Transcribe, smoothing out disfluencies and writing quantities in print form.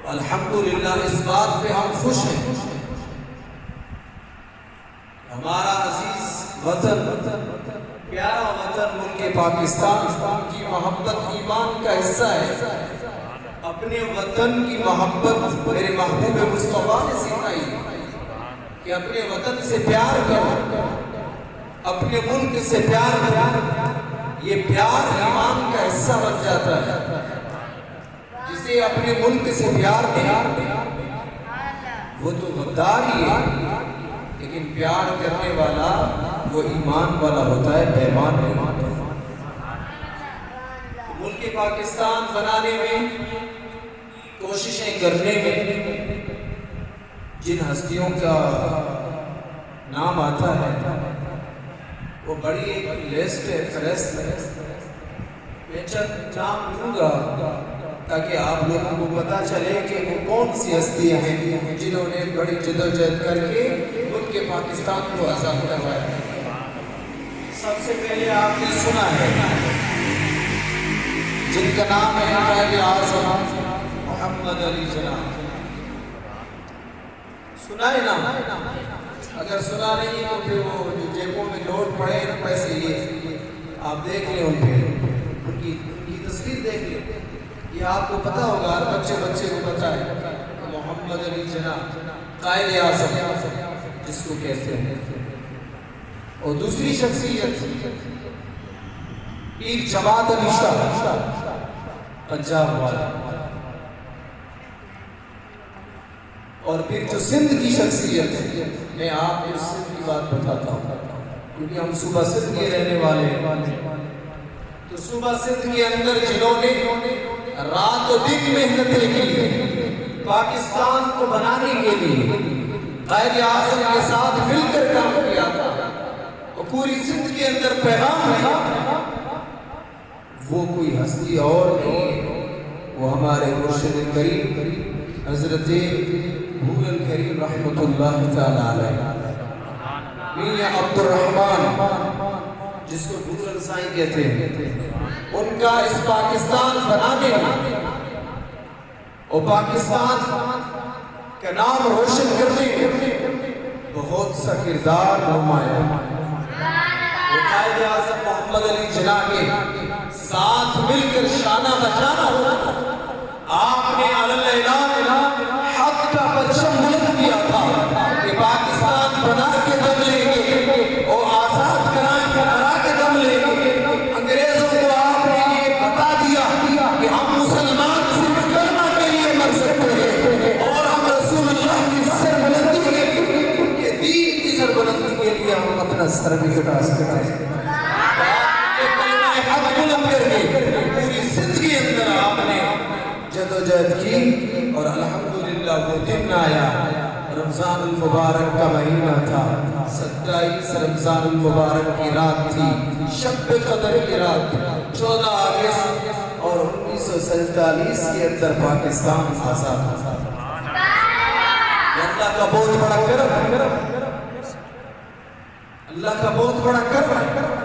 الحمدللہ اس بات پہ ہم خوش ہیں ہمارا عزیز وطن، پیارا وطن ملک پاکستان کی محبت ایمان کا حصہ ہے۔ اپنے وطن کی محبت میرے محبوب مصطفیٰ نے سکھائی کہ اپنے وطن سے پیار کرو، اپنے ملک سے پیار کرو۔ یہ پیار ایمان کا حصہ بن جاتا ہے۔ جسے اپنے ملک سے پیار نہیں، وہ تو غدار ہی ہے، لیکن پیار کرنے والا وہ ایمان والا ہوتا ہے، بے ایمان نہیں۔ ملک پاکستان بنانے میں، کوششیں کرنے میں جن ہستیوں کا نام آتا ہے وہ بڑی ایک لسٹ ہے، فہرست ہے۔ میں چند نام لوں گا تاکہ آپ لوگوں کو پتا چلے کہ وہ کون سی ہستیاں ہیں جنہوں نے بڑی جدوجہد کر کے ملک پاکستان کو آزاد کروایا۔ سب سے پہلے آپ نے سنا ہے جن کا نام ہے قائد اعظم محمد علی جناح۔ سنا ہے نا؟ اگر سنا نہیں تو پھر وہ جو جیبوں میں نوٹ پڑے نا پیسے، یہ آپ دیکھ لیں، ان کی تصویر دیکھ لیں۔ یہ آپ کو پتا ہوگا، ہر بچے کو پتا ہے کہ محمد علی جناح قائد اعظم جس کو کہتے ہیں۔ اور دوسری شخصیت پیر جماعت علی شاہ، پنجاب والا۔ اور پھر جو سندھ کی شخصیت ہے، میں آپ کو سندھ کی بات بتاتا ہوں کیونکہ ہم صوبہ سندھ کے رہنے والے ہیں۔ تو صوبہ سندھ کے اندر جنہوں نے رات و دن محنتیں کی پاکستان کو بنانے کے لیے، قائد اعظم کے ساتھ مل کر کام کیا تھا، اور پوری سندھ کے اندر پیغام دیا تھا، وہ کوئی ہستی اور نہیں، وہ ہمارے مرشد کریم حضرت حور الکریم رحمت اللہ تعالی علیہ میاں عبد الرحمن، جس کو حور السائیں کہتے ہیں، ان کا اس پاکستان بنانے میں اور پاکستان کا نام روشن کرنے میں بہت سا کردار نمایا۔ وہ قائد اعظم محمد علی جناح کے ساتھ مل کر شانہ بشانہ ہوتا، آپ نے علی اعلان حق کا پرچم بلند کیا تھا کہ پاکستان بنا کے دم لیں گے اور آزاد کرا کے دم لیں گے۔ انگریزوں کو آپ نے یہ بتا دیا کہ ہم مسلمان صرف کلمہ کے لیے مر سکتے ہیں، اور ہم رسول اللہ کی سربلندی کے دین کی سربلندی کے لیے ہم اپنا سر بھی کٹا سکتے ہیں۔ حق بلند کر کے پوری سندھ کے اندر آپ نے جدوجہد کی، اور الحمدللہ وہ دن آیا، رمضان المبارک کا مہینہ تھا، 27 رمضان المبارک کی رات تھی، شب قدر کی رات، 14 اگست اور 1947 کے اندر پاکستان آزاد ہوا۔ یہ اللہ کا بہت بڑا کرم ہے، اللہ کا بہت بڑا کرم ہے۔